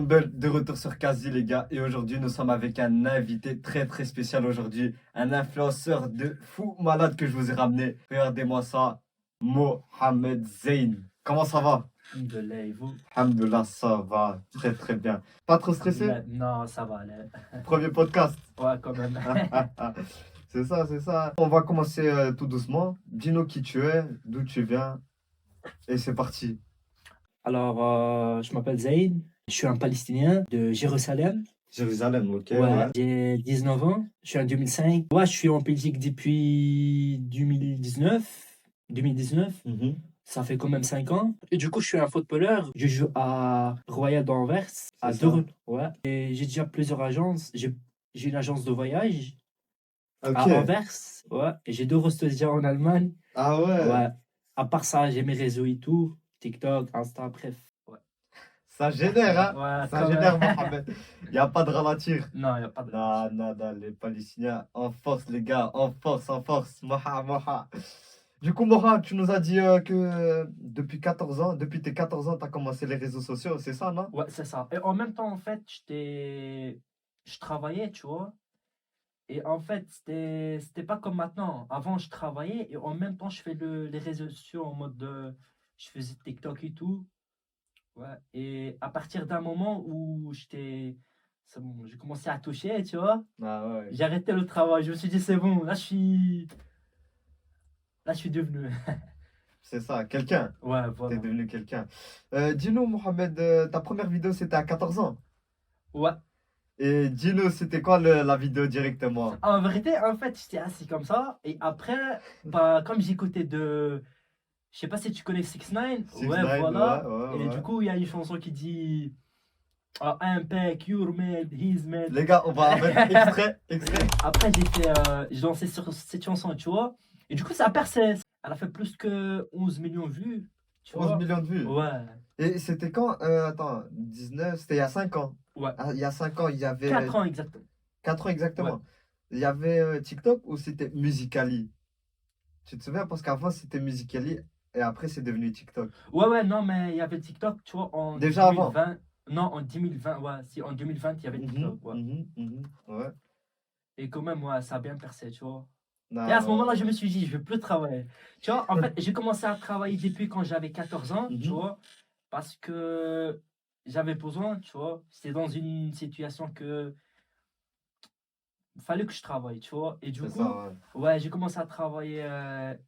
Rumble de retour sur Kazi les gars et aujourd'hui nous sommes avec un invité très très spécial aujourd'hui, un influenceur de fou malade que je vous ai ramené. Regardez-moi ça, Mohamed Zayn. Comment ça va? Alhamdoulilah, et vous? Alhamdoulilah, ça va très très bien. Pas trop stressé? Alhamdoulilah. Non, ça va. Premier podcast. Ouais, quand même. C'est ça, c'est ça. On va commencer tout doucement. Dis-nous qui tu es, d'où tu viens et c'est parti. Alors, je m'appelle Zayn. Je suis un Palestinien de Jérusalem. Jérusalem, ok. Ouais, j'ai 19 ans. Je suis en 2005. Ouais, je suis en Belgique depuis 2019. 2019. Mhm. Ça fait quand même 5 ans. Et du coup, je suis un footballeur. Je joue à Royal d'Anvers, à C'est ça. Deurne. Ouais. Et j'ai déjà plusieurs agences. J'ai une agence de voyage Ok. à Anvers. Ouais. Et j'ai 2 restos déjà en Allemagne. Ah ouais. Ouais. À part ça, j'ai mes réseaux et tout. TikTok, Insta, bref. Ouais. Ça génère, hein? Ouais, Ça quand génère, même. Mohamed. Il n'y a pas de ralentir. Non, il n'y a pas de. Non, non, non, les Palestiniens, en force, les gars, en force, en force. Moha, Moha. Du coup, Moha, tu nous as dit que depuis 14 ans, depuis tes 14 ans, tu as commencé les réseaux sociaux, c'est ça, non? Ouais, c'est ça. Et en même temps, en fait, je travaillais, tu vois. Et en fait, c'était pas comme maintenant. Avant, je travaillais et en même temps, je fais les réseaux sociaux en mode de. Je faisais TikTok et tout. Ouais. Et à partir d'un moment où c'est bon, j'ai commencé à toucher, tu vois. Ah ouais, J'ai arrêté le travail. Je me suis dit, c'est bon, là, je suis devenu. c'est ça, quelqu'un. Ouais, T'es voilà. devenu quelqu'un. Dis-nous, Mohamed, ta première vidéo, c'était à 14 ans. Ouais. Et dis-nous, c'était quoi la vidéo directement? En vérité, en fait, j'étais assis comme ça. Et après, bah, comme j'écoutais de. Je sais pas si tu connais 6ix9ine. 6 Ouais, 9 voilà. ouais, ouais, Et du ouais. coup, il y a une chanson qui dit I'm back, you're mad, he's mad. Les gars, on va mettre extrait, extrait. Après, j'ai dansé sur cette chanson, tu vois. Et du coup, ça a percé. Elle a fait plus que 11 millions de vues, tu 11 vois. millions de vues. Ouais, Et c'était quand? Attends, 19, c'était il y a 5 ans. ouais. Ah, il y a 5 ans, il y avait 4 ans exactement. 4 ans Ouais. exactement. Il y avait TikTok ou c'était Musical.ly? Tu te souviens? Parce qu'avant c'était Musical.ly et après c'est devenu TikTok. Ouais, non, mais il y avait TikTok, tu vois, en Déjà avant. 2020. Non, en 2020, ouais. Si, en 2020, il y avait TikTok, ouais. Ouais. Et quand même, ouais, ça a bien percé, tu vois. Et à Non, ce moment-là, je me suis dit, je vais plus travailler. Tu vois, en fait, j'ai commencé à travailler depuis quand j'avais 14 ans, tu Mhm. vois, parce que j'avais besoin, tu vois. C'était dans une situation que fallait que je travaille, tu vois. Et du C'est coup, ça, ouais. ouais, j'ai commencé à travailler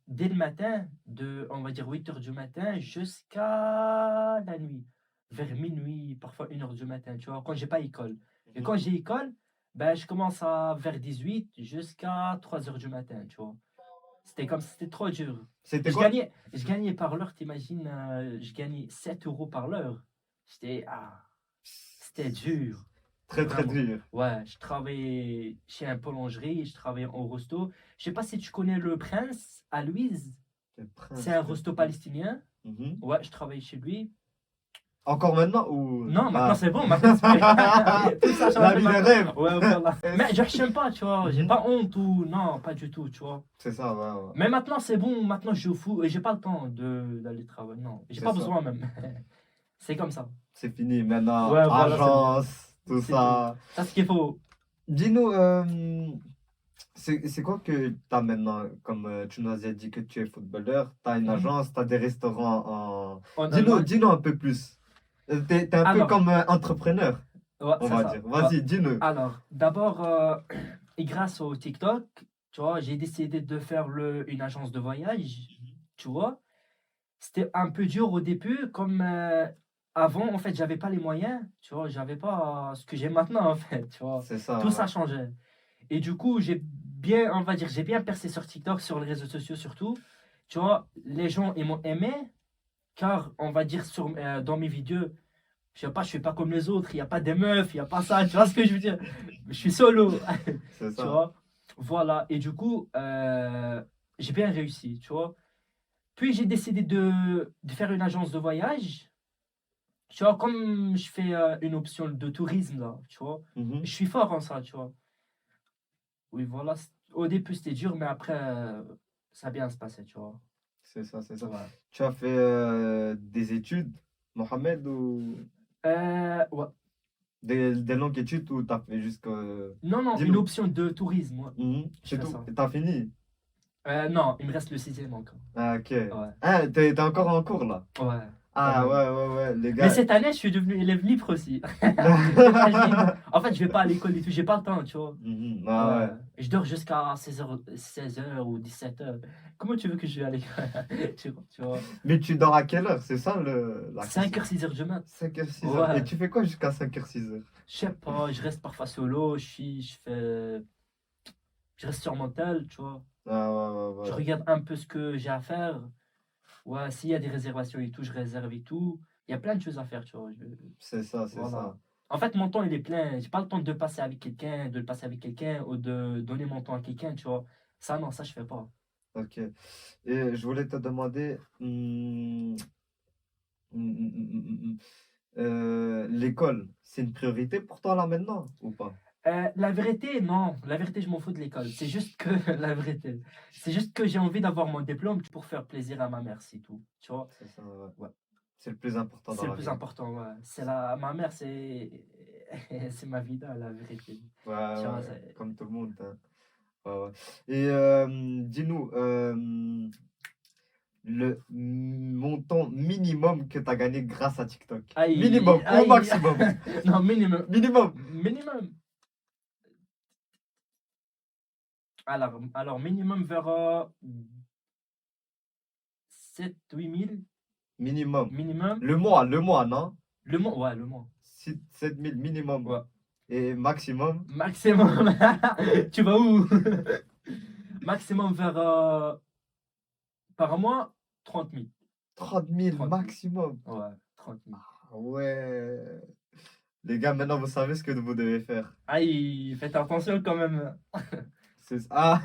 dès le matin, on va dire 8 heures du matin jusqu'à la nuit, vers minuit, parfois 1 heure du matin, tu vois, quand j'ai pas école. Et Mhm. quand j'ai école, ben, je commence à vers 18 jusqu'à 3 heures du matin, tu vois. C'était trop dur. C'était quoi? Je gagnais par l'heure, t'imagines, je gagnais 7 euros par l'heure. C'était dur. Très très Vraiment. dur. Ouais, je travaillais chez un boulangerie, je travaillais au resto. Je sais pas si tu connais le Prince à Louise. Le prince. C'est un resto palestinien. Mhm. Ouais, je travaillais chez lui. Encore maintenant ou Non, maintenant Ah. c'est bon, maintenant c'est tout ça a La changé vie des maintenant. rêves. Ouais, voilà. Mais je n'aime pas, tu vois. J'ai Mhm. pas honte ou non, pas du tout, tu vois. C'est ça, ouais, ouais. Mais maintenant c'est bon, maintenant je joue au foot et j'ai pas le temps d'aller travailler. Non, j'ai C'est pas ça. besoin même. C'est comme ça. C'est fini maintenant. Ouais, voilà, c'est bon. Agence, tout C'est tout. ça. Ça, c'est ce qu'il faut. Dis-nous, c'est quoi que tu as maintenant? Comme tu nous as dit que tu es footballeur, tu as une Mhm. agence, tu as des restaurants en. En Dis-nous, Allemagne. dis-nous un peu plus. T'es un peu Alors, comme entrepreneur, ouais, on c'est va ça. dire. Ouais. Vas-y, dis-nous. Alors, d'abord, et grâce au TikTok, tu vois, j'ai décidé de faire une agence de voyage, tu vois. C'était un peu dur au début, comme avant, en fait, j'avais pas les moyens, tu vois, j'avais pas ce que j'ai maintenant, en fait, tu vois. C'est ça, Tout ouais. ça changeait. Et du coup, on va dire, j'ai bien percé sur TikTok, sur les réseaux sociaux surtout. Tu vois, les gens, ils m'ont aimé, car, on va dire, dans mes vidéos, je sais pas, je suis pas comme les autres, il n'y a pas des meufs, il n'y a pas ça, tu vois ce que je veux dire? Je suis solo, C'est tu ça. vois? Voilà, et du coup, j'ai bien réussi, tu vois? Puis j'ai décidé de faire une agence de voyage, tu vois, comme je fais une option de tourisme, là, tu vois? Mhm. Je suis fort en ça, tu vois? Oui, voilà, au début c'était dur, mais après, ça a bien se passé, tu vois? C'est ça, c'est ça. Ouais. Tu as fait des études, Mohamed, ou. Ouais. Des longues études ou t'as fait jusqu'à... Non, non, une Dis-nous. option de tourisme, moi. Je C'est fais tout. ça. T'as fini? Non, il me reste le sixième encore. Ah, ok. Ouais, Ah, t'es encore en cours là? ouais, quand Ah, même. ouais, les Mais gars. cette année, je suis devenu élève libre aussi. T'imagines? En fait, je vais pas à l'école et tout, j'ai pas le temps, tu vois. Ah, Ouais. ouais. Je dors jusqu'à 16h ou 17h. Comment tu veux que je vais à l'école? Tu vois. Mais tu dors à quelle heure? C'est ça la question. 5h, 6h du mat. 5h, 6h. Et Ouais. tu fais quoi jusqu'à 5h, 6h? Je sais pas, je reste parfois solo, je reste sur mon tel, tu vois. Ah, Je ouais. regarde un peu ce que j'ai à faire. Ouais, s'il y a des réservations et tout, je réserve et tout. Il y a plein de choses à faire, tu vois. C'est ça, c'est Voilà. ça. En fait, mon temps, il est plein. J'ai pas le temps de passer avec quelqu'un, de le passer avec quelqu'un ou de donner mon temps à quelqu'un, tu vois. Ça, non, ça, je fais pas. Ok. Et je voulais te demander, l'école, c'est une priorité pour toi là maintenant ou pas? La vérité, non. La vérité, je m'en fous de l'école. C'est juste que, la vérité, c'est juste que j'ai envie d'avoir mon diplôme pour faire plaisir à ma mère, c'est tout. Tu vois. C'est ça, ouais. Ouais. C'est le plus important C'est dans le la plus vie. important, ouais. Ma mère, c'est, c'est ma vie, là, la vérité. Tu vois, Comme tout le monde, hein. Ouais. Et dis-nous, le montant minimum que tu as gagné grâce à TikTok. Aïe, Minimum ou aïe. maximum? Non, minimum. Minimum. Minimum. Alors minimum vers 7 8 000 Minimum. minimum. Le mois, non? Le mois, ouais, le mois. 7 000 minimum. Ouais. Et maximum, Maximum. Tu vas où? Maximum vers par mois 30 000. 30 000 30 000. maximum. Ouais, 30 000. Ah ouais. Les gars, maintenant vous savez ce que vous devez faire. Aïe, faites attention quand même. Ah,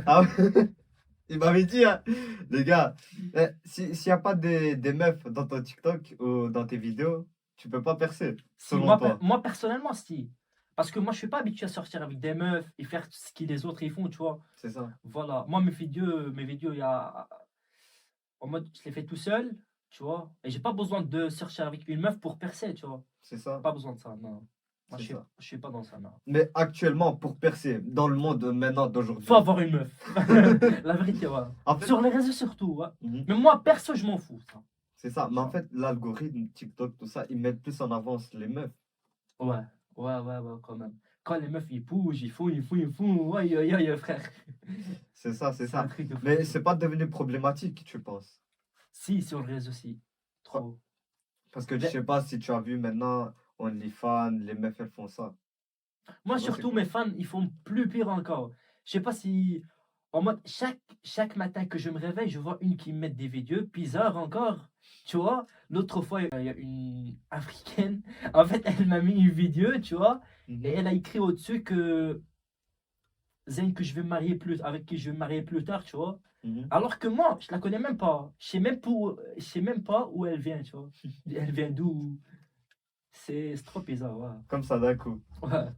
ah ouais. Il m'avait dit, hein. Les gars, s'il n'y a pas des meufs dans ton TikTok ou dans tes vidéos, tu peux pas percer, Si, selon toi. moi personnellement, si. Parce que moi, je suis pas habitué à sortir avec des meufs et faire ce que les autres ils font, tu vois. C'est ça, Voilà. Moi, mes vidéos, il y a en mode, je les fais tout seul, tu vois. Et j'ai pas besoin de sortir avec une meuf pour percer, tu vois. c'est ça, Pas besoin de ça, non. Moi, c'est ça. je suis pas dans ça, non. Mais actuellement, pour percer, dans le monde maintenant Faut d'aujourd'hui, avoir une meuf. La vérité, ouais. en fait, Sur les réseaux surtout, ouais. mhm, Mais moi, perso, je m'en fous, ça. c'est ça. Mais Tu en vois. fait, l'algorithme, TikTok, tout ça, ils mettent plus en avance les meufs. Ouais, ouais, quand même. Quand les meufs, ils bougent, ils font, ouais, frère. C'est ça, c'est C'est un ça. truc de Mais fou. c'est pas devenu problématique, tu penses? Si, sur le réseau aussi. Pa- Trop. Parce que je Les- sais pas si tu as vu maintenant, OnlyFans, les meufs, elles font ça. Moi, Tu vois, c'est surtout, quoi? mes fans, ils font plus pire encore. Je sais pas si. En mode, chaque matin que je me réveille, je vois une qui me met des vidéos, bizarre encore. Tu vois, l'autre fois, il y a une africaine. En fait, elle m'a mis une vidéo, tu vois, et Mhm, elle a écrit au-dessus que Zayn, que je vais me marier plus, avec qui je vais me marier plus tard, tu vois. mhm. Alors que moi, je la connais même pas. Je sais même pas où elle vient, tu vois. Elle vient d'où? C'est trop bizarre, ouais. Comme ça d'un coup. Ouais.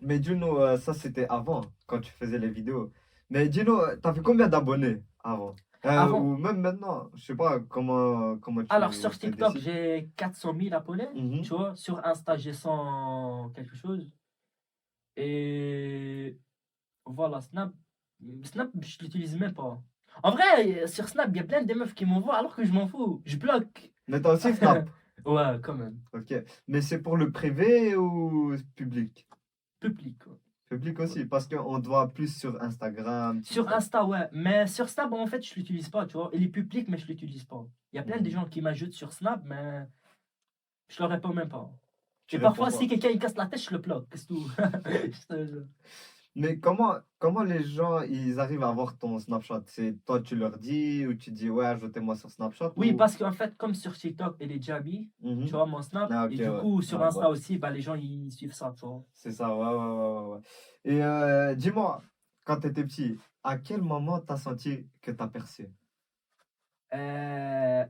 Mais dis-nous, ça c'était avant, quand tu faisais les vidéos. Mais dis-nous, t'as fait combien d'abonnés avant? Avant, Ou même maintenant, je sais pas comment alors tu sur te TikTok, décides. j'ai 400 000 abonnés, Mhm. tu vois. Sur Insta, j'ai 100 quelque chose. Et voilà, Snap, je l'utilise même pas. En vrai, sur Snap, il y a plein de meufs qui m'envoient alors que je m'en fous. Je bloque. Mais t'as aussi Snap, Ouais, quand même. ok. Mais c'est pour le privé ou public? Public, quoi. Public Ouais. aussi, parce qu'on te voit plus sur Instagram, Sur TikTok. Insta, ouais. Mais sur Snap, en fait, je l'utilise pas, tu vois. Il est public, mais je l'utilise pas. Il y a plein de Mhm. gens qui m'ajoutent sur Snap, mais je leur réponds même pas. Tu Et réponds parfois, si pas. quelqu'un il casse la tête, je le bloque. C'est tout. Je te jure. Mais comment les gens, ils arrivent à voir ton Snapchat? C'est toi, tu leur dis, ou tu dis, ouais, ajoutez-moi sur Snapchat, Oui, ou... parce qu'en fait, comme sur TikTok, il est déjà mis, tu Mhm. vois, mon Snap. Ah, ok, Et du ouais. coup, sur Ah, Insta bah. aussi, bah, les gens, ils suivent ça, tu vois. C'est ça, ouais. Et dis-moi, quand tu étais petit, à quel moment tu as senti que tu as percé? Euh,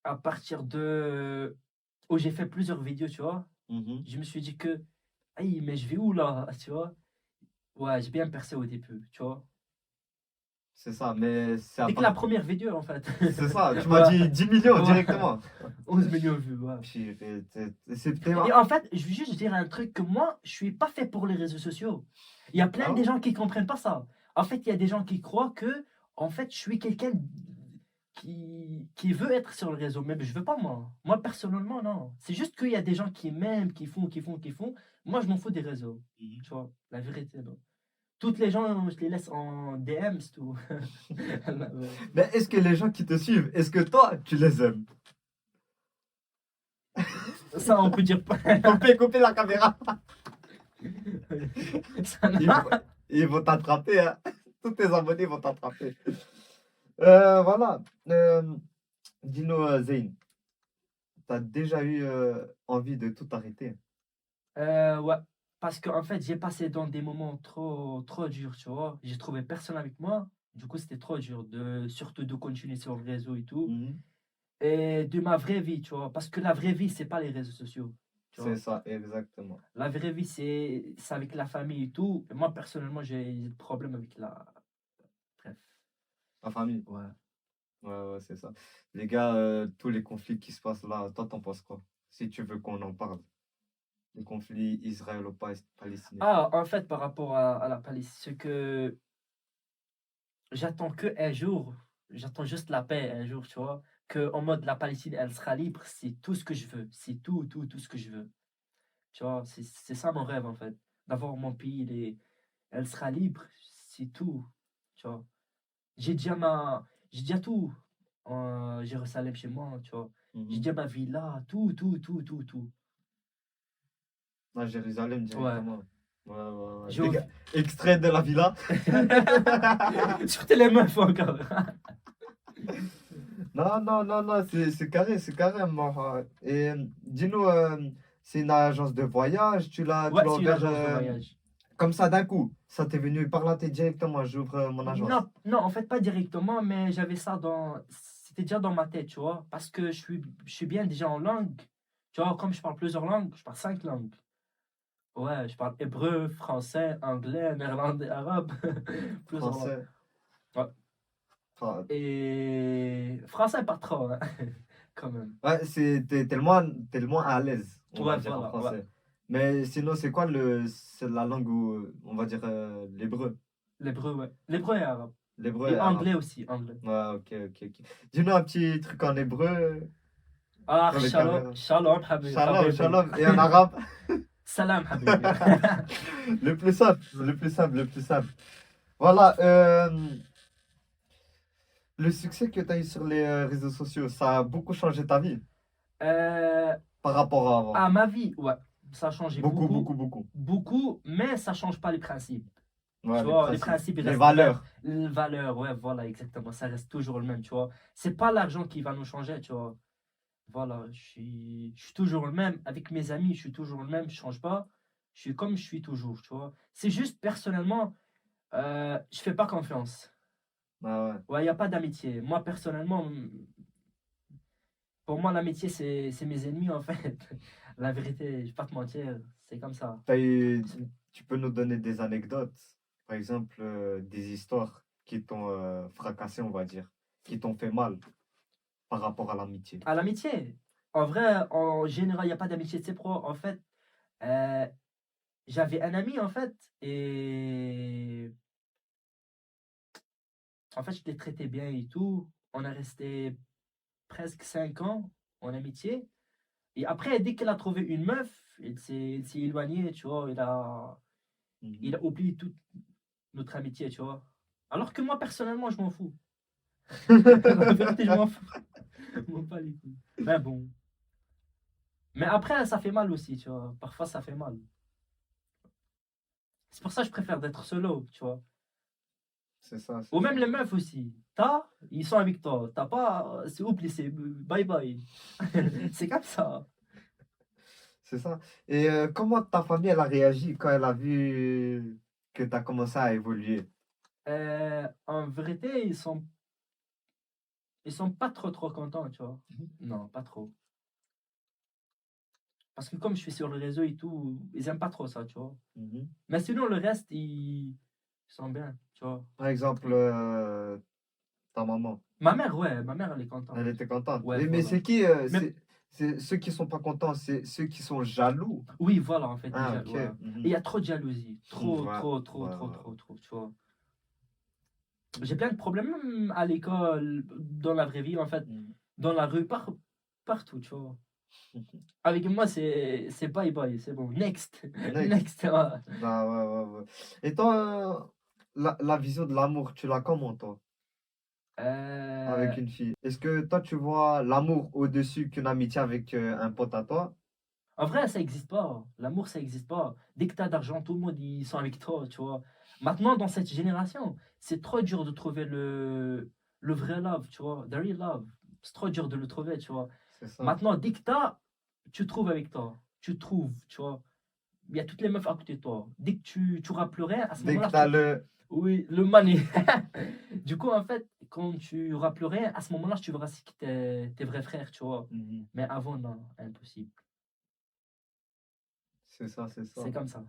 à partir de où j'ai fait plusieurs vidéos, tu vois, Mhm. je me suis dit que, aïe, mais je vais où là, tu vois? Ouais, j'ai bien percé au début, tu vois. C'est ça, mais c'est à Dès que la part... première vidéo, en fait. C'est ça, tu m'as dit 10 millions Ouais. directement. 11 millions de vues, ouais. Purée, c'était... Et en fait, je veux juste dire un truc que moi, je suis pas fait pour les réseaux sociaux. Il y a plein Ah de ouais? gens qui comprennent pas ça. En fait, il y a des gens qui croient que, en fait, je suis quelqu'un qui veut être sur le réseau, mais je veux pas moi. Moi, personnellement, non. C'est juste qu'il y a des gens qui m'aiment, qui font. Moi, je m'en fous des réseaux. Tu vois, la vérité, non. Toutes les gens, je les laisse en DM, c'est tout. La vérité. Mais est-ce que les gens qui te suivent, est-ce que toi, tu les aimes? Ça, on peut dire pas. Coupez la caméra. Ça, non. Ils vont ils vont t'attraper, hein. Tous tes abonnés vont t'attraper. Voilà. Dis-nous, Zayn, t'as déjà eu envie de tout arrêter? Ouais, parce qu'en fait, j'ai passé dans des moments trop, trop durs, tu vois. J'ai trouvé personne avec moi. Du coup, c'était trop dur surtout de continuer sur le réseau et tout. Mhm. Et de ma vraie vie, tu vois. Parce que la vraie vie, c'est pas les réseaux sociaux, tu C'est vois. ça, exactement. La vraie vie, c'est avec la famille et tout. Et moi, personnellement, j'ai des problèmes avec la. Bref, La famille. ouais. Ouais, c'est ça. Les gars, tous les conflits qui se passent là, toi, t'en penses quoi? Si tu veux qu'on en parle. Les conflits israélo-palestiniens. Ah, en fait, par rapport à la Palestine, ce que j'attends que un jour, j'attends juste la paix un jour, tu vois, que en mode la Palestine, elle sera libre, c'est tout ce que je veux, c'est tout, tout, tout ce que je veux. Tu vois, c'est ça mon rêve en fait, d'avoir mon pays, elle sera libre, c'est tout, tu vois. J'ai déjà tout en Jérusalem chez moi, tu vois. J'ai Mhm. déjà ma villa, tout, tout, tout, tout, tout. À Jérusalem Ouais, directement. Ouais. j'ai Les envie. gars, extrait de la villa. Surtout les meufs encore. Non, c'est carré, moi. Et dis-nous, c'est une agence de voyage, tu Ouais, l'as c'est une ouvert agence de voyage. comme ça d'un coup. Ça t'est venu par là, t'es directement, j'ouvre mon agence. Non, non, en fait, pas directement, mais j'avais ça c'était déjà dans ma tête, tu vois, parce que je suis bien déjà en langue. Tu vois, comme je parle plusieurs langues, je parle 5 langues. Ouais, je parle hébreu, français, anglais, néerlandais, arabe, plusieurs langues. Français. Ouais. Enfin, Et français, pas trop, hein, quand même. ouais, t'es le moins à l'aise, on va Ouais, dire en voilà, ouais. français. Mais sinon, c'est la langue où, on va dire l'hébreu. L'hébreu, ouais. L'hébreu et arabe. L'hébreu et Et arabe. anglais aussi, anglais. Ouais, ok. Dis-nous un petit truc en hébreu Ah, pour les shalom, caméras. shalom, Shalom, habibi. shalom. Et en arabe, Salam, habibi. le plus simple, le plus simple, le plus simple. Voilà, le succès que tu as eu sur les réseaux sociaux, ça a beaucoup changé ta vie Euh, par rapport à avant. À ma vie, ouais, ça a changé beaucoup, Beaucoup. beaucoup, mais ça change pas les principes. Ouais, Tu les vois, les principes, principes, ils les restent les mêmes. valeurs. Les valeurs, ouais, voilà, exactement, ça reste toujours le même, tu vois. C'est pas l'argent qui va nous changer, tu vois. Voilà, je suis toujours le même. Avec mes amis, je suis toujours le même, je change pas. Je suis comme je suis toujours, tu vois. C'est juste, personnellement, je fais pas confiance. Ah ouais. Ouais, il n'y a pas d'amitié. Moi, personnellement, pour moi, l'amitié, c'est mes ennemis, en fait. La vérité, je vais pas te mentir, c'est comme ça. Tu peux nous donner des anecdotes, par exemple, des histoires qui t'ont fracassé, on va dire, qui t'ont fait mal par rapport à l'amitié. À l'amitié, en vrai, en général, il n'y a pas d'amitié de ses pros. En fait, euh, j'avais un ami, en fait, et en fait, je l'ai traité bien et tout. On est resté presque 5 ans en amitié. Et après, dès qu'il a trouvé une meuf, il s'est éloigné, tu vois. Il Mhm. a oublié toute notre amitié, tu vois. Alors que moi, personnellement, je m'en fous. La vérité, je m'en fous. Je m'en bats les couilles. Mais bon. Mais après, ça fait mal aussi, tu vois. Parfois, ça fait mal. C'est pour ça que je préfère d'être solo, tu vois. C'est ça, Ou c'est ça. même les meufs aussi. Ils sont avec toi. T'as pas, c'est oublie, c'est bye bye. C'est comme ça. C'est ça. Et comment ta famille elle a réagi quand elle a vu que tu as commencé à évoluer? En vérité, ils sont pas trop trop contents, tu vois. Non, pas trop. Parce que comme je suis sur le réseau et tout, ils aiment pas trop ça, tu vois. Mhm. Mais sinon, le reste, Ils sont bien, tu vois. Par exemple, ta maman, Ma mère, ouais, ma mère, elle est contente. elle était contente. Ouais, Mais voilà. c'est qui Mais c'est ceux qui sont pas contents, c'est ceux qui sont jaloux. oui, voilà, en fait, Ah, déjà, ok. ouais. Et il y a trop de jalousie. Trop, Ouais, trop, trop, ouais, trop, ouais. trop, trop, tu vois. J'ai plein de problèmes même à l'école, dans la vraie vie, en fait, Mhm. dans la rue, partout, tu vois. Avec moi, c'est bye bye, c'est bon. Next. Next. Next. Ouais. Bah, ouais, ouais, ouais. Et toi, la vision de l'amour, tu l'as comment, toi, avec Euh, une fille? Est-ce que toi, tu vois l'amour au-dessus qu'une amitié avec un pote à toi? En vrai, ça n'existe pas. L'amour, ça n'existe pas. Dès que tu as d'argent, tout le monde, ils sont avec toi, tu vois. Maintenant, dans cette génération, c'est trop dur de trouver le vrai love, tu vois. The real love. C'est trop dur de le trouver, tu vois. C'est ça. Maintenant, dès que tu as, tu trouves avec toi. Tu trouves, tu vois. Il y a toutes les meufs à côté de toi. Dès que tu auras pleuré, à ce Dès que moment-là, tu as le... oui, le money. Du coup, en fait, quand tu auras pleuré, à ce moment-là, tu verras si tes vrais frères, tu vois. Mhm. Mais avant, non, impossible. C'est ça, c'est ça. C'est comme ça.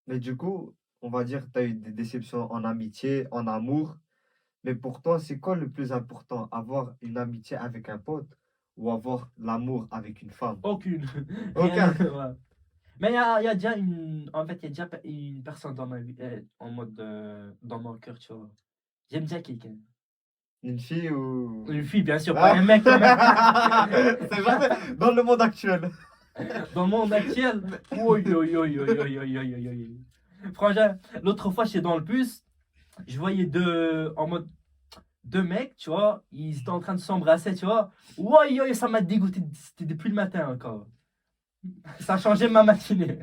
Mais du coup, on va dire que tu as eu des déceptions en amitié, en amour. Mais pour toi, c'est quoi le plus important? Avoir une amitié avec un pote ou avoir l'amour avec une femme? Aucune. Rien. Aucun. Ouais. Mais il y a déjà une. En fait, il y a déjà une personne dans ma vie, en mode. Dans mon cœur, tu vois. J'aime bien quelqu'un. Une fille ou... Une fille, bien sûr, pas Ah. un mec quand même. C'est jamais dans le monde actuel. Dans le monde actuel. Mais- Oui, oui, oui, oui, oui, oui, oui, oui, oui. Franchement, l'autre fois, j'étais dans le bus. Je voyais en mode deux mecs, tu vois. Ils étaient en train de s'embrasser, tu vois. Oui, oui, ça m'a dégoûté. C'était depuis le matin encore. Ça a changé ma matinée.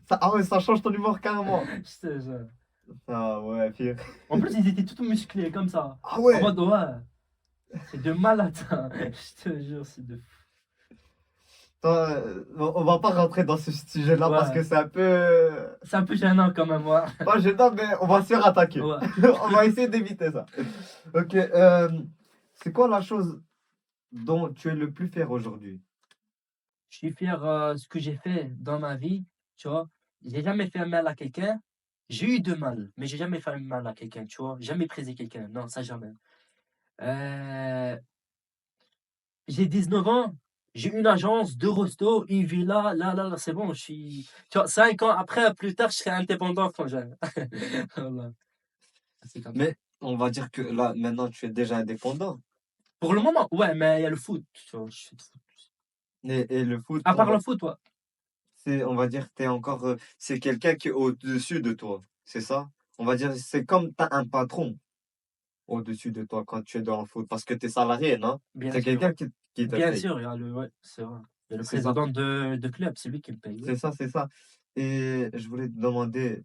Ça, ah ouais, ça change ton humeur carrément. Je te jure. Ah ouais, pire. En plus, ils étaient tous musclés comme ça. Ah En ouais. mode, ouais, c'est de malade, ça. Je te jure, c'est de fou. Toi, on va pas rentrer dans ce sujet-là parce Ouais, que c'est un peu... c'est un peu gênant quand même, ouais. pas gênant, mais on va se faire attaquer. Ouais. On va essayer d'éviter ça. Ok, c'est quoi la chose dont tu es le plus fier aujourd'hui? Je suis fier de ce que j'ai fait dans ma vie, tu vois. J'ai jamais fait un mal à quelqu'un. J'ai eu de mal, mais j'ai jamais fait un mal à quelqu'un, tu vois. Jamais présé quelqu'un. Non, ça jamais. Euh, j'ai 19 ans. J'ai une agence, deux restos, une villa. Là, c'est bon. Je suis. Tu vois, 5 ans après, plus tard, je serai indépendant quand j'ai. Voilà, c'est comme ça. Mais on va dire que là, maintenant, tu es déjà indépendant. Pour le moment, ouais, mais il y a le foot, tu vois. Je fais du foot. Et le foot, À part le foot, ouais. on va dire que t'es encore, c'est quelqu'un qui est au-dessus de toi. C'est ça? On va dire, c'est comme tu as un patron au-dessus de toi quand tu es dans le foot. Parce que tu es salarié, non? Bien C'est sûr. quelqu'un qui te Bien paye. sûr, il y a le, ouais, c'est vrai. Il y a le C'est ça. président de club, c'est lui qui me paye. Ouais. C'est ça, c'est ça. Et je voulais te demander,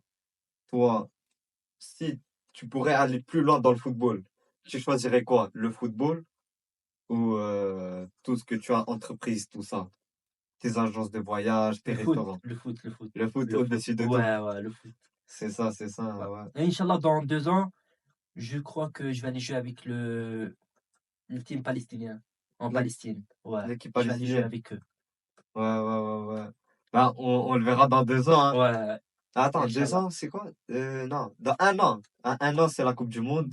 toi, si tu pourrais aller plus loin dans le football, tu choisirais quoi? Le football ou tout ce que tu as entreprise, tout ça? Tes agences de voyage, tes Le foot, restaurants. le foot, le foot, Le foot le foot. au-dessus de tout. Ouais, ouais, le foot. C'est Ouais. ça, ouais. Et Inch'Allah, dans 2 ans, je crois que je vais aller jouer avec le team palestinien en L'é- Palestine. Ouais, L'équipe je vais aller jouer palestinienne. avec eux. Ouais, ouais, ouais, ouais. Ben, on le verra dans 2 ans, hein. Ouais, Attends, deux Inch'Allah. ans, c'est quoi? Non, dans un an. Un an, c'est la Coupe du Monde.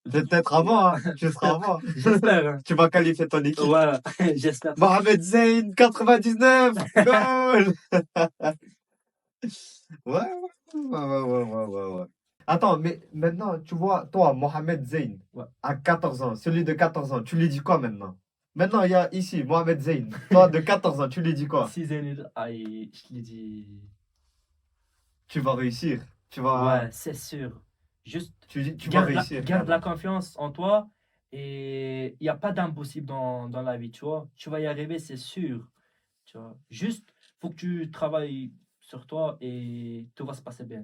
Peut-être avant, hein. Tu seras avant. J'espère, hein. Tu vas qualifier ton équipe. Ouais, j'espère. Mohamed Zayn, 99, goal! Ouais, ouais. Attends, mais maintenant, tu vois, toi, Mohamed Zayn, Ouais. à 14 ans, celui de 14 ans, tu lui dis quoi maintenant? Maintenant, il y a ici Mohamed Zayn, toi de 14 ans, tu lui dis quoi? Si Zenit, aïe, je l'ai dit. Tu vas réussir. Ouais, c'est sûr. Juste Tu vas réussir, garde la Inch'Allah. confiance en toi et il n'y a pas d'impossible dans la vie, tu vois. Tu vas y arriver, c'est sûr. Tu vois. Juste, faut que tu travailles sur toi et tout va se passer bien.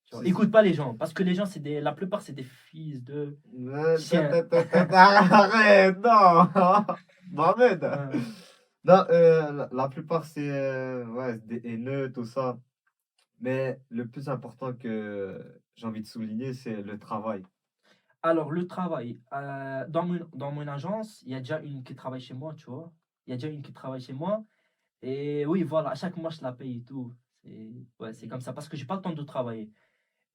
Tu vois. C'est- Écoute pas les gens, parce que les gens, la plupart, c'est des fils de chiens. Arrête, non! Mohamed! Ouais. Non, la plupart, c'est ouais, c'est des haineux, tout ça. Mais le plus important que j'ai envie de souligner, c'est le travail. Alors, le travail, dans mon agence, il y a déjà une qui travaille chez moi, tu vois. Il y a déjà une qui travaille chez moi. Et oui, voilà, à chaque mois, je la paye et tout. Ouais, c'est comme ça, parce que j'ai pas le temps de travailler.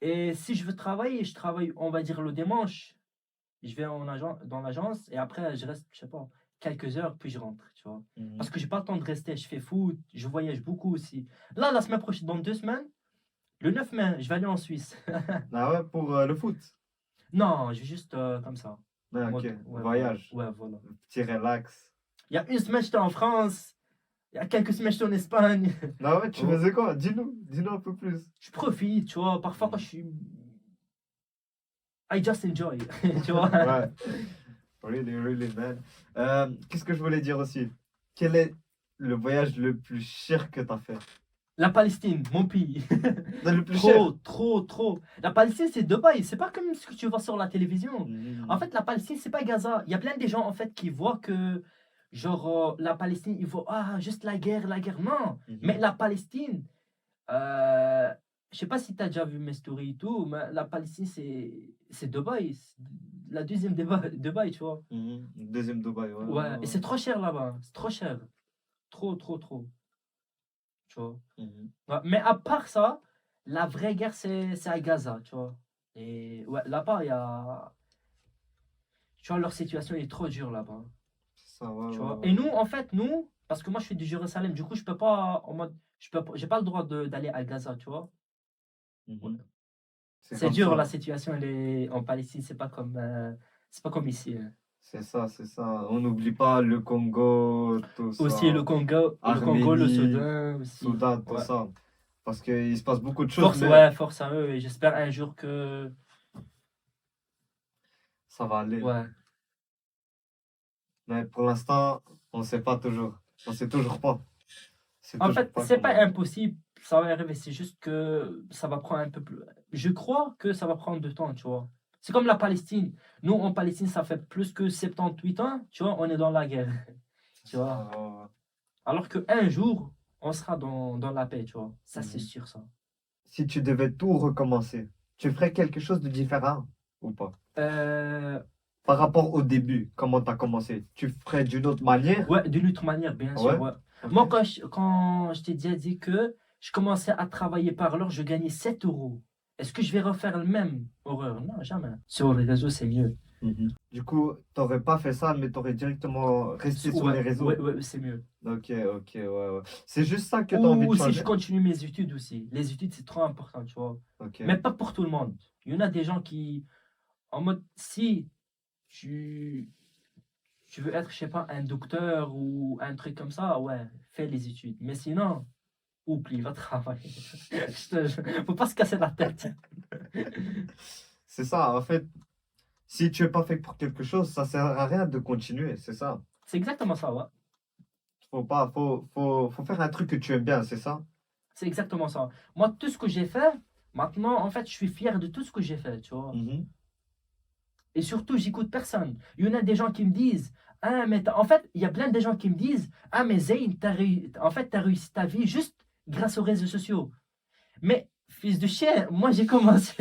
Et si je veux travailler, je travaille, on va dire, le dimanche. Je vais dans l'agence et après, je reste, je sais pas, quelques heures, puis je rentre, tu vois. Parce Mhm. que j'ai pas le temps de rester. Je fais foot, je voyage beaucoup aussi. Là, la semaine prochaine, dans 2 semaines, le 9 mai, je vais aller en Suisse. Ah ouais, pour le foot. Non, je vais juste comme ça. En Ah, ok, mode, ouais, voilà. voyage, Ouais, voilà. petit relax. Il y a une semaine, j'étais en France. Il y a quelques semaines, j'étais en Espagne. Ah ouais, tu Oh, faisais quoi? Dis-nous un peu plus. je profite, tu vois. Parfois, quand Mhm. je suis. I just enjoy, tu vois. Ouais, really, really, man. Qu'est-ce que je voulais dire aussi? Quel est le voyage le plus cher que tu as fait? La Palestine, mon pays. Non, le plus cher? Trop, trop, trop. La Palestine, c'est Dubaï. C'est pas comme ce que tu vois sur la télévision. En Mhm. fait, la Palestine, c'est pas Gaza. Il y a plein de gens, en fait, qui voient que, genre, la Palestine, ils voient, ah, juste la guerre, la guerre. Non. Mais Mhm. la Palestine, euh, je sais pas si tu as déjà vu mes stories et tout, mais la Palestine, c'est Dubaï. C'est la deuxième Dubaï, tu vois. Mhm. Deuxième Dubaï, ouais, Ouais. Et c'est ouais, trop cher là-bas. C'est trop cher. Trop, trop, trop. Tu vois. ouais. Mhm. Ouais, mais à part ça, la vraie guerre, c'est à Gaza, tu vois. Et ouais, là-bas, il y a. Tu vois, leur situation est trop dure là-bas, C'est ça, ouais, tu ouais, vois. Et ouais. nous, en fait, nous, parce que moi, je suis du Jérusalem, du coup, je peux pas, en mode, j'ai pas le droit d'aller à Gaza, tu vois. Ouais. Mhm. C'est C'est comme dur, la ça. situation, elle est en Palestine, c'est pas comme ici, hein. C'est ça, c'est ça. On n'oublie pas le Congo, tout Aussi, ça. Le Congo, le Arménie, Soudan aussi. Soudan, tout Ouais. ça. Parce qu'il se passe beaucoup de choses, mais Ouais, force à eux. Et j'espère un jour que, ça va aller. ouais. Mais pour l'instant, on ne sait pas toujours. On ne sait toujours pas. C'est En toujours fait, pas c'est pas comment. impossible, ça va arriver, c'est juste que ça va prendre un peu plus. Je crois que ça va prendre du temps, tu vois. C'est comme la Palestine. Nous, en Palestine, ça fait plus que 78 ans, tu vois, on est dans la guerre, tu C'est vois. ça, ouais, ouais. Alors qu'un jour, on sera dans la paix, tu vois. Ça, c'est Mhm. sûr, ça. Si tu devais tout recommencer, tu ferais quelque chose de différent ou pas? Euh, Par rapport au début, comment tu as commencé? Tu ferais d'une autre manière? ouais, d'une autre manière, bien sûr, Ouais? ouais. Ok. Moi, quand je t'ai déjà dit que je commençais à travailler par l'heure, je gagnais 7 euros. Est-ce que je vais refaire le même horreur? Non, jamais. Sur les réseaux, c'est mieux. Mhm. Du coup, tu n'aurais pas fait ça, mais tu aurais directement resté sur Ouais, les ouais, réseaux. ouais, c'est mieux. Ok, ok, ouais, ouais. C'est juste ça que tu as envie de Ou si je changer? continue mes études aussi. Les études, c'est trop important, tu vois. Ok. Mais pas pour tout le monde. Il y en a des gens qui, en mode, si tu, tu veux être, je sais pas, un docteur ou un truc comme ça, ouais, fais les études. Mais sinon, oublie, va travailler. Faut pas se casser la tête. C'est ça, en fait, si tu es pas fait pour quelque chose, ça sert à rien de continuer, c'est ça. C'est exactement ça, ouais. Faut pas, faut faire un truc que tu aimes bien, c'est ça? C'est exactement ça. Moi, tout ce que j'ai fait, maintenant, en fait, je suis fier de tout ce que j'ai fait, tu vois. Mhm. Et surtout, j'écoute personne. Il y en a des gens qui me disent, ah, mais en fait, il y a plein de gens qui me disent, ah, mais Zayn, en fait, t'as réussi ta vie juste grâce aux réseaux sociaux. Mais, fils de chien, moi, j'ai commencé,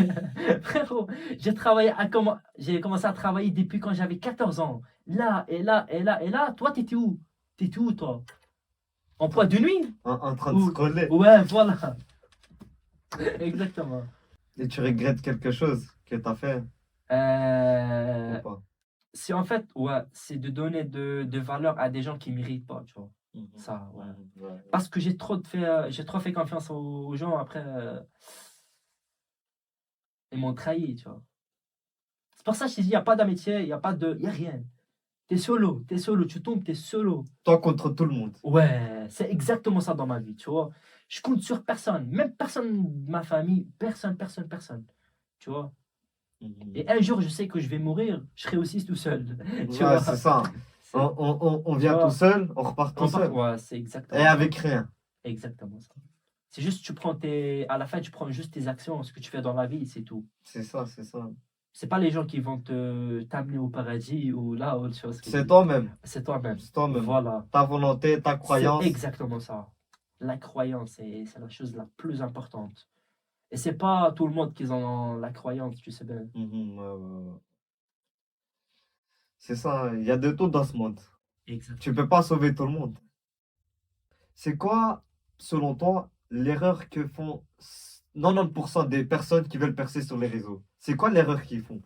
frérot, j'ai commencé à travailler depuis quand j'avais 14 ans. Là, et là, et là, et là, toi, t'étais où? T'étais où, toi? En poids de nuit? En train de Ou... scroller. Ouais, voilà. Exactement. Et tu regrettes quelque chose que tu as fait ou Euh, pas? c'est en fait, ouais, c'est de donner de valeur à des gens qui méritent pas, tu vois. Mhm. Ça, ouais. Mhm. Ouais. Parce que j'ai trop fait confiance aux gens après, ils m'ont trahi, tu vois. C'est pour ça que je te dis, il n'y a pas d'amitié, il n'y a pas de, il y a rien. T'es solo, tu tombes, t'es solo. Toi contre tout le monde. Ouais, c'est exactement ça dans ma vie, tu vois. Je compte sur personne, même personne de ma famille, personne, personne, personne, tu vois. Et Mhm. un jour, je sais que je vais mourir, je serai aussi tout seul, tu Ouais, c'est vois. ça. C'est, On tu vient tout vois, seul, on repart tout seul. ouais, c'est Et exactement ça. avec rien. Exactement ça. C'est juste, à la fin, tu prends juste tes actions, ce que tu fais dans la vie, c'est tout. C'est ça, c'est ça. C'est pas les gens qui vont t'amener au paradis ou là, autre chose. C'est toi-même. C'est toi-même. C'est toi-même. Voilà. Ta volonté, ta C'est croyance. exactement ça. La croyance, c'est la chose la plus importante. Et c'est pas tout le monde qui en a la croyance, tu sais bien. Mhm. Ouais, ouais, ouais. C'est ça, hein. Il y a de tout dans ce monde. Tu Exactement. peux pas sauver tout le monde. C'est quoi, selon toi, l'erreur que font 90% des personnes qui veulent percer sur les réseaux? C'est quoi l'erreur qu'ils font,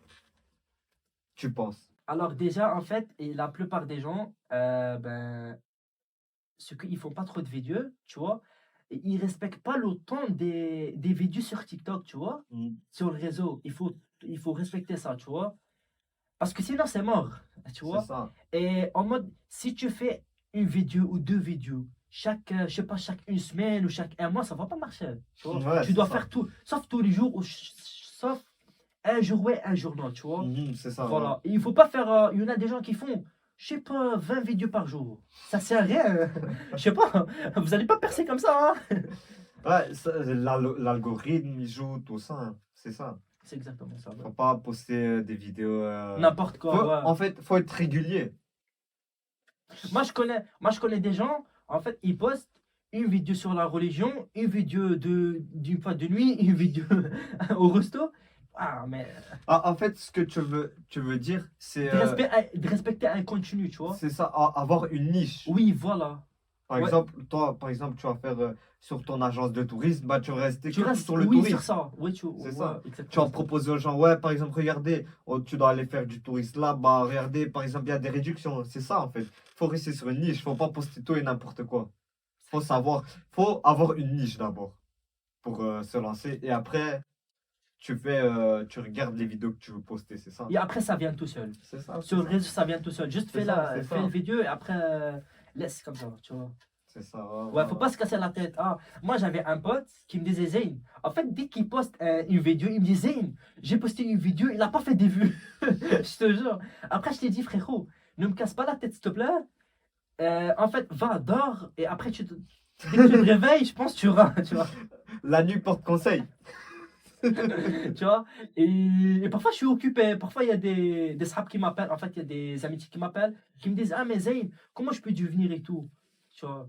tu penses? Alors déjà, en fait, et la plupart des gens, ceux qui font pas trop de vidéos, tu vois, et ils respectent pas le temps des vidéos sur TikTok, tu vois, Mm. sur le réseau. Il faut respecter ça, tu vois. Parce que sinon, c'est mort, tu C'est vois. ça. Et en mode, si tu fais une vidéo ou deux vidéos, je sais pas, chaque une semaine ou chaque un mois, ça va pas marcher, tu vois. Ouais, Tu c'est dois ça. faire tout, sauf tous les jours, ou sauf un jour ouais, un jour non, tu vois. C'est ça, ouais. Voilà. Et il faut pas faire. Il y en a des gens qui font, je sais pas, 20 vidéos par jour. Ça sert à rien. Je sais pas. Vous allez pas percer comme ça, hein. Ouais, l'algorithme, il joue tout ça, hein. C'est ça. C'est exactement ça. Ouais. Faut pas poster des vidéos. N'importe quoi, ouais. En fait, faut être régulier. Moi, je connais des gens, en fait, ils postent une vidéo sur la religion, une vidéo d'une fois de nuit, une vidéo au resto. Ah, mais Ah, en fait, ce que tu veux dire, de respecter un contenu, tu vois. c'est ça, avoir une niche. Oui, voilà. Par Ouais. exemple, toi, par exemple, tu vas faire sur ton agence de tourisme, bah, tu vas rester Tu que restes, sur le oui, tourisme. sur ça. Oui, C'est ouais, ça. Tu exactement vas ça. proposer aux gens, ouais, par exemple, regardez, oh, tu dois aller faire du tourisme là, bah, regardez, par exemple, il y a des réductions. C'est ça, en fait. Faut rester sur une niche, faut pas poster tout et n'importe quoi. Faut avoir une niche d'abord pour se lancer. Et après, tu regardes les vidéos que tu veux poster, c'est ça. Et après, ça vient tout seul. C'est ça, c'est Sur le ça. réseau, ça vient tout seul. Juste C'est ça, c'est fais une ça. vidéo et après, laisse comme ça, tu vois. C'est ça, ouais, Ouais, ouais, faut ouais. pas se casser la tête. Ah, moi, j'avais un pote qui me disait, Zayn, en fait, dès qu'il poste une vidéo, il me dit, Zayn, j'ai posté une vidéo, il n'a pas fait des vues. Je te jure. Après, je t'ai dit, frérot, ne me casse pas la tête, s'il te plaît. En fait, va, dors, et après, dès que tu te réveilles, je pense que tu auras, tu vois. La nuit porte conseil. Tu vois. Et parfois, je suis occupé. Parfois, il y a des sahabs qui m'appellent. En fait, il y a des amitiés qui m'appellent, qui me disent, ah, mais Zayn, comment je peux devenir et tout. Tu vois.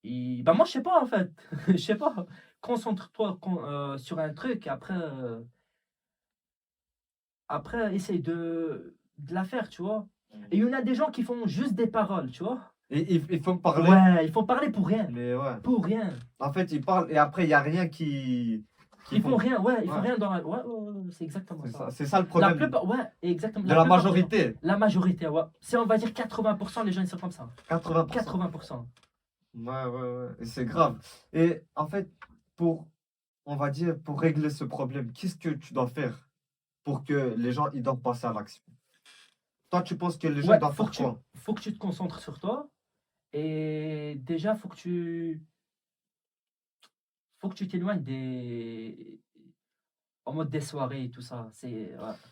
Et bah moi, je sais pas en fait. Je sais pas. Concentre-toi sur un truc et après essaye de la faire, tu vois. Et il y en a des gens qui font juste des paroles, tu vois. Et il faut parler. Ouais, il faut parler pour rien. Mais ouais. Pour rien. En fait, ils parlent et après, il n'y a rien qui Ils font rien, ouais, ils font Ouais, rien dans la. Ouais, ouais, ouais, c'est exactement c'est ça. ça. C'est ça le La problème plupart, ouais, exactement. de La la plupart des gens. majorité. La majorité, ouais. C'est, on va dire, 80%, les gens, ils sont comme ça. 80%. 80%. Ouais, ouais, ouais. Et c'est grave. Et en fait, on va dire, pour régler ce problème, qu'est-ce que tu dois faire pour que les gens ils doivent passer à l'action? Toi, tu penses que les gens Ouais, ils doivent faire quoi? faut que tu te concentres sur toi. Et déjà, faut que tu t'éloignes en mode des soirées et tout ça. Ouais.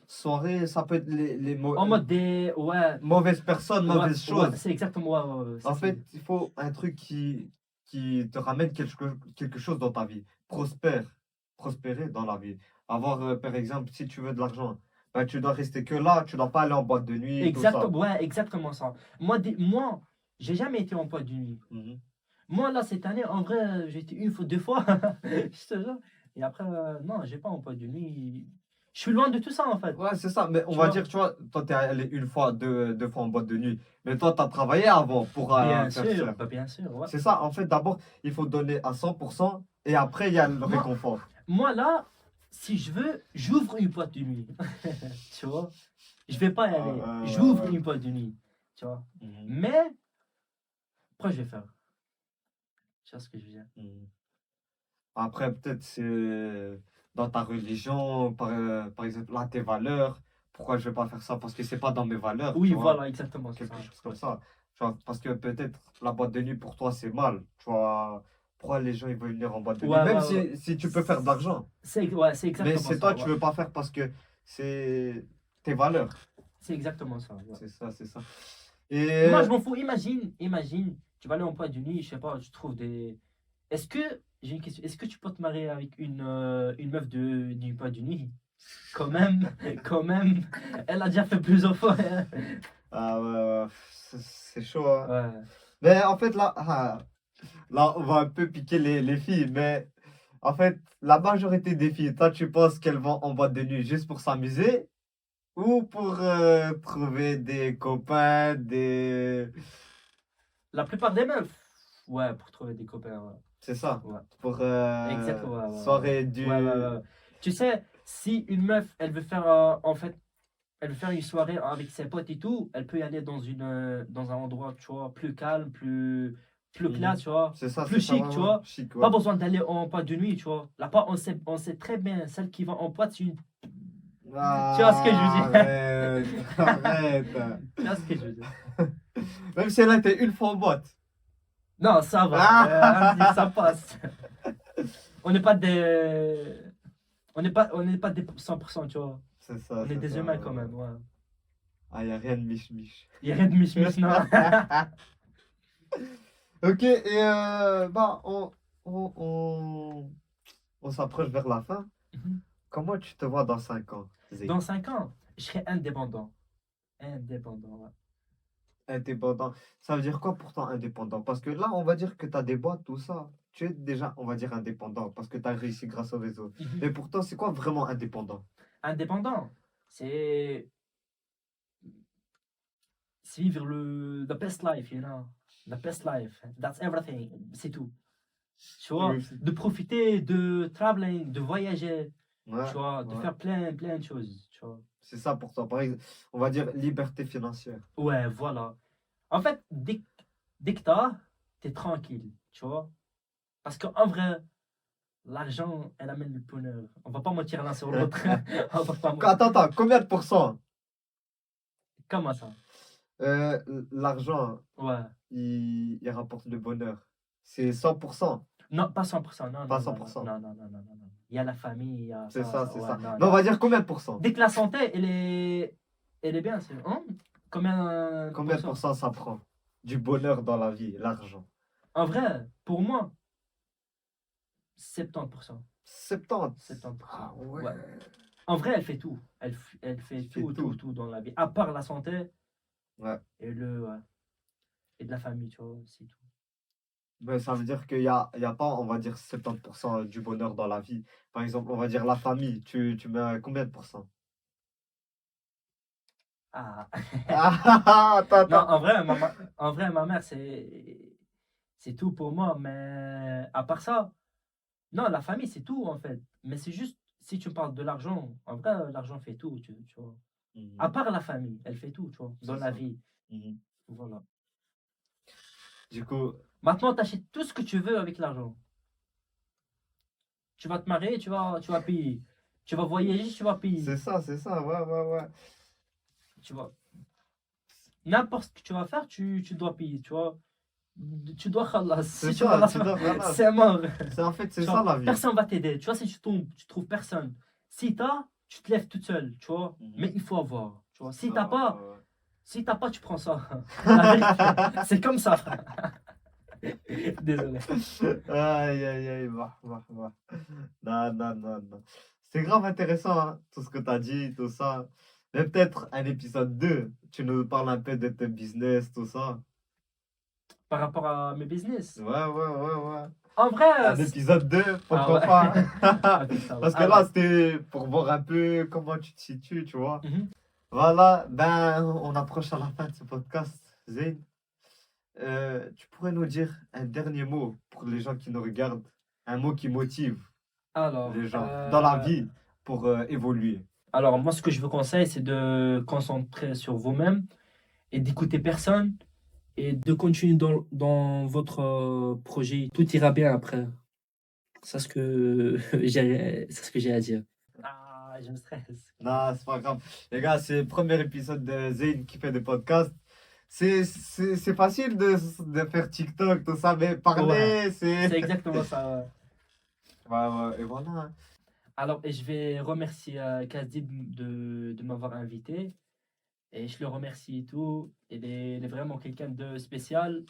Soirée, ça peut être En mode des, ouais, mauvaises personnes, ouais, mauvaises ouais, choses. c'est exactement, ouais, ouais, ouais, ça En c'est, fait, il faut un truc qui te ramène quelque chose dans ta vie. Prospérer dans la vie. Avoir, par exemple, si tu veux de l'argent, ben, tu dois rester que là, tu dois pas aller en boîte de nuit, tout ça. exactement, ouais, exactement ça. Moi, j'ai jamais été en boîte de nuit. Mhm. Moi, là, cette année, en vrai, j'ai été une fois, deux fois, je te jure. Et après, non, j'ai pas en boîte de nuit. Je suis loin de tout ça, en fait. Ouais, c'est ça. Mais on Tu va vois? dire, tu vois, toi, tu es allé une fois, deux fois en boîte de nuit. Mais toi, tu as travaillé avant pour Bien faire sûr, ça. bah, bien sûr, ouais. C'est ça. En fait, d'abord, il faut donner à 100% et après, il y a le Moi, réconfort. Moi, là, si je veux, j'ouvre une boîte de nuit. Tu vois? Je vais pas y aller. J'ouvre une boîte de nuit. Tu vois? Mhm, Mais, pourquoi je vais faire? Tu vois ce que je veux dire? mhm. Après, peut-être c'est dans ta religion, par exemple, là, tes valeurs. Pourquoi je vais pas faire ça? Parce que c'est pas dans mes valeurs, Oui, tu vois. voilà, exactement, c'est ça. Quelque chose comme Ouais. ça. Tu vois, parce que peut-être la boîte de nuit pour toi, c'est mal. Tu vois, pourquoi les gens ils veulent venir en boîte de nuit? Ouais, Même ouais, ouais. si tu peux faire de l'argent. Ouais, c'est Mais exactement c'est ça. toi, tu Ouais. veux pas faire parce que c'est tes valeurs. C'est exactement ça. Ouais. C'est ça, c'est ça. Et Moi, je m'en fous. Imagine, tu vas aller en boîte de nuit, je sais pas, tu trouves des. Est-ce que, j'ai une question, est-ce que tu peux te marier avec une meuf d'une boîte de nuit? Quand même, quand même. Elle a déjà fait plusieurs fois, hein. ah, ouais, ouais, c'est chaud, hein. Ouais. Mais en fait, là, on va un peu piquer les filles. Mais en fait, la majorité des filles, toi, tu penses qu'elles vont en boîte de nuit juste pour s'amuser ou pour trouver des copains, des. La plupart des meufs, ouais, pour trouver des copains. Ouais. C'est ça. Ouais. Pour Exactement. Ouais, soirée du. ouais. Tu sais, si une meuf, elle veut faire, en fait, elle veut faire une soirée avec ses potes et tout, elle peut y aller dans un endroit, tu vois, plus calme, plus classe, tu vois, C'est ça, plus c'est ça, chic, tu ouais, ouais. vois. Chic, Pas ouais. besoin d'aller en boîte de nuit, tu vois. Là-bas, on sait très bien, celle qui va en boîte, c'est une... Tu vois ce que je veux Ah, dire? arrête, arrête. Tu vois ce que je veux dire? Même si elle a été une fois en boîte. Non, ça va. Un deal, ça Ah, passe. On n'est pas des... On n'est pas des 100%, tu vois. c'est ça, On est c'est des ça. humains quand même, ouais. Ah, y a rien de mich-mich. Il n'y a rien de mich non. Ok, et bah, on, on, on s'approche vers la fin. Comment tu te vois dans 5 ans, Zé? Dans 5 ans, je serai indépendant. Indépendant, ouais. Indépendant. Ça veut dire quoi pourtant indépendant? Parce que là, on va dire que tu as des boîtes, tout ça. Tu es déjà, on va dire, indépendant parce que tu as réussi grâce au réseau. Mhm. Mais pourtant, c'est quoi vraiment indépendant? Indépendant, c'est vivre the best life, you know. The best life. That's everything. C'est tout. Tu vois, Oui, de profiter, de traveling, de voyager, ouais, tu vois, de ouais. faire plein de choses, tu vois. C'est ça pour toi. Par exemple, on va dire liberté financière. Ouais, voilà. En fait, dès que t'es tranquille, tu vois. Parce qu'en vrai, l'argent, elle amène le bonheur. On va pas mentir l'un sur l'autre. On va pas mentir. Attends, combien de pourcents? Comment ça? L'argent, Ouais. il rapporte le bonheur. C'est 100%, Non, pas 100%. Non, pas non, non, non, 100%. non, non, non, non, non, non. Il y a la famille, il y a C'est ça, ça. c'est Ouais, ça. non, Mais on non. va dire combien de pourcents? Dès que la santé, elle est bien, c'est hein? Combien de Combien de pourcents? pourcents ça prend? Du bonheur dans la vie, l'argent. En vrai, pour moi, 70%. 70. 70%. Ah ouais, Ouais. En vrai, elle fait tout. Elle fait il fait tout tout. dans la vie. À part la santé Ouais. ouais, et de la famille, tu vois, c'est tout. Mais ça veut dire qu'il y a pas, on va dire, 70% du bonheur dans la vie. Par exemple, on va dire la famille. Tu mets combien de pourcents? Ah. Ah, attends, Non, attends. en vrai, ma mère, c'est tout pour moi. Mais à part ça, non, la famille, c'est tout, en fait. Mais c'est juste, si tu me parles de l'argent, en vrai, l'argent fait tout, tu vois. À Mhm, part la famille, elle fait tout, tu vois, dans c'est la ça. vie. Mhm. Voilà. Du coup, Maintenant, tu achètes tout ce que tu veux avec l'argent. Tu vas te marier, tu vas payer. Tu vas voyager, tu vas payer. c'est ça, ouais, ouais, ouais. Tu vois. N'importe ce que tu vas faire, tu dois payer, tu vois. Tu dois khalas. C'est Si tu ça, khalas tu pas, dois, voilà. c'est mort. En fait, c'est Tu ça vois, la vie. personne va t'aider. Tu vois, si tu tombes, tu trouves personne. Si t'as, tu te lèves toute seule, tu vois. Mhm. Mais il faut avoir, tu vois. Si t'as pas, Ah, si t'as pas, tu prends ça. La vérité, c'est comme ça. Désolé. aïe, aïe, aïe, bah. Non, non, non, non. C'est grave intéressant, hein, tout ce que tu as dit, tout ça. Mais peut-être un épisode 2 tu nous parles un peu de tes business, tout ça. Par rapport à mes business. Ouais, ouais, ouais, ouais. En vrai, Un épisode 2 ah pourquoi ouais. pas? Ok, ça va. Parce que là, Alors. c'était pour voir un peu comment tu te situes, tu vois. Mhm. Voilà, ben, on approche à la fin de ce podcast, Zayn. Tu pourrais nous dire un dernier mot pour les gens qui nous regardent, un mot qui motive Alors, les gens dans la vie pour évoluer. alors, moi, ce que je vous conseille, c'est de concentrer sur vous-même et d'écouter personne et de continuer dans votre projet. Tout ira bien après. C'est ce que j'ai à dire. Ah, je me stresse. Non, c'est pas grave. Les gars, c'est le premier épisode de Zayn qui fait des podcasts. C'est facile de faire TikTok, tout ça, mais Ouais, parler, c'est c'est. exactement ça. Ouais. Ouais, ouais, et voilà, hein. Alors, et je vais remercier Kazib de m'avoir invité. Et je le remercie et tout. Il est vraiment quelqu'un de spécial.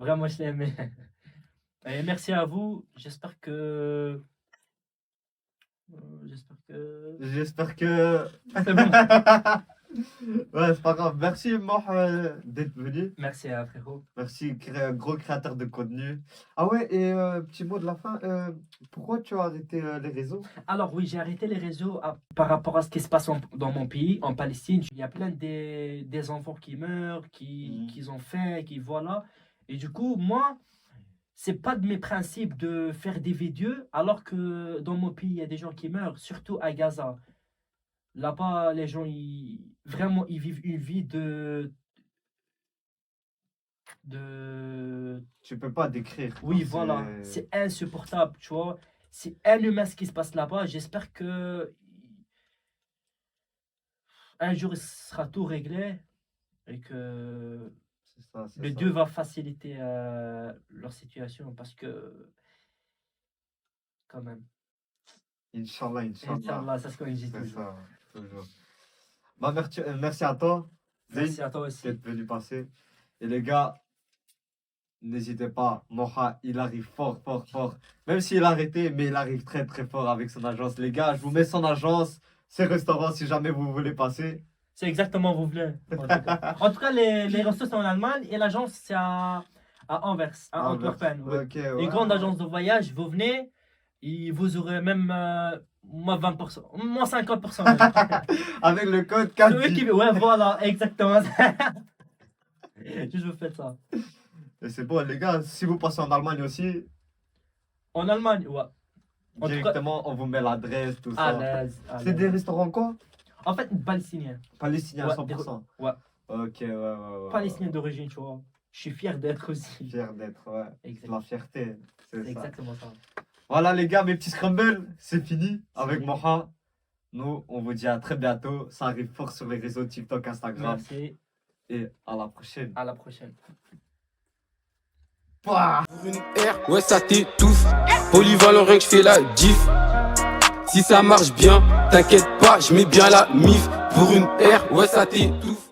Vraiment, je l'aime. Et merci à vous. J'espère que. J'espère que. C'est bon. Ouais, c'est pas grave. Merci, Moh, d'être venu. Merci à frérot. Merci, gros créateur de contenu. Ah ouais, et petit mot de la fin. Pourquoi tu as arrêté les réseaux? Alors oui, j'ai arrêté les réseaux par rapport à ce qui se passe dans mon pays, en Palestine. Il y a plein des enfants qui meurent, qui ont faim, qui voilà. Et du coup, moi, c'est pas de mes principes de faire des vidéos alors que dans mon pays, il y a des gens qui meurent, surtout à Gaza. Là-bas, les gens, vraiment, ils vivent une vie de... Tu peux pas décrire. Oui, Genre, voilà, c'est insupportable, tu vois. C'est inhumain ce qui se passe là-bas. J'espère que un jour, il sera tout réglé et que c'est ça, c'est le ça. Dieu va faciliter leur situation parce que, quand même, Inch'Allah, Inch'Allah. Inch'Allah, c'est ce qu'on dit C'est toujours. ça, toujours. Bah, merci à toi, Merci Zayn, à toi aussi. d'être venu passer. Et les gars, n'hésitez pas, Moha, il arrive fort, fort, fort. Même s'il a arrêté, mais il arrive très, très fort avec son agence. Les gars, je vous mets son agence, ses restaurants, si jamais vous voulez passer. C'est exactement vous voulez. En tout cas, les restos sont en Allemagne et l'agence c'est à Anvers, à Antwerpen. Oui. Ok, ouais. Une grande agence de voyage, vous venez, et vous aurez même moins 20%, moins 50%. Avec le code Celui 4. ouais, voilà, exactement. Je vous fais ça. Et c'est bon, les gars, si vous passez en Allemagne aussi, En Allemagne, ouais. En tout cas, directement, on vous met l'adresse, tout à ça. l'aise. à C'est l'aise. des restaurants quoi? En fait, palestinien. Palestiniens à Ouais, 100%. Ouais, Ok, ouais. palestinien d'origine, tu vois. Je suis fier d'être aussi. Fier d'être, ouais. C'est Exact- la fierté, c'est C'est ça. exactement ça. Voilà les gars, mes petits scrambles, c'est fini avec fini. Moha. Nous, on vous dit à très bientôt. Ça arrive fort sur les réseaux TikTok, Instagram. Merci. Et à la prochaine. À la prochaine. Pouah. Pour une R, ouais ça t'étouffe. Polyvalent, rien que je fais la diff. Si ça marche bien, t'inquiète pas, je mets bien la mif. Pour une R, ouais ça t'étouffe.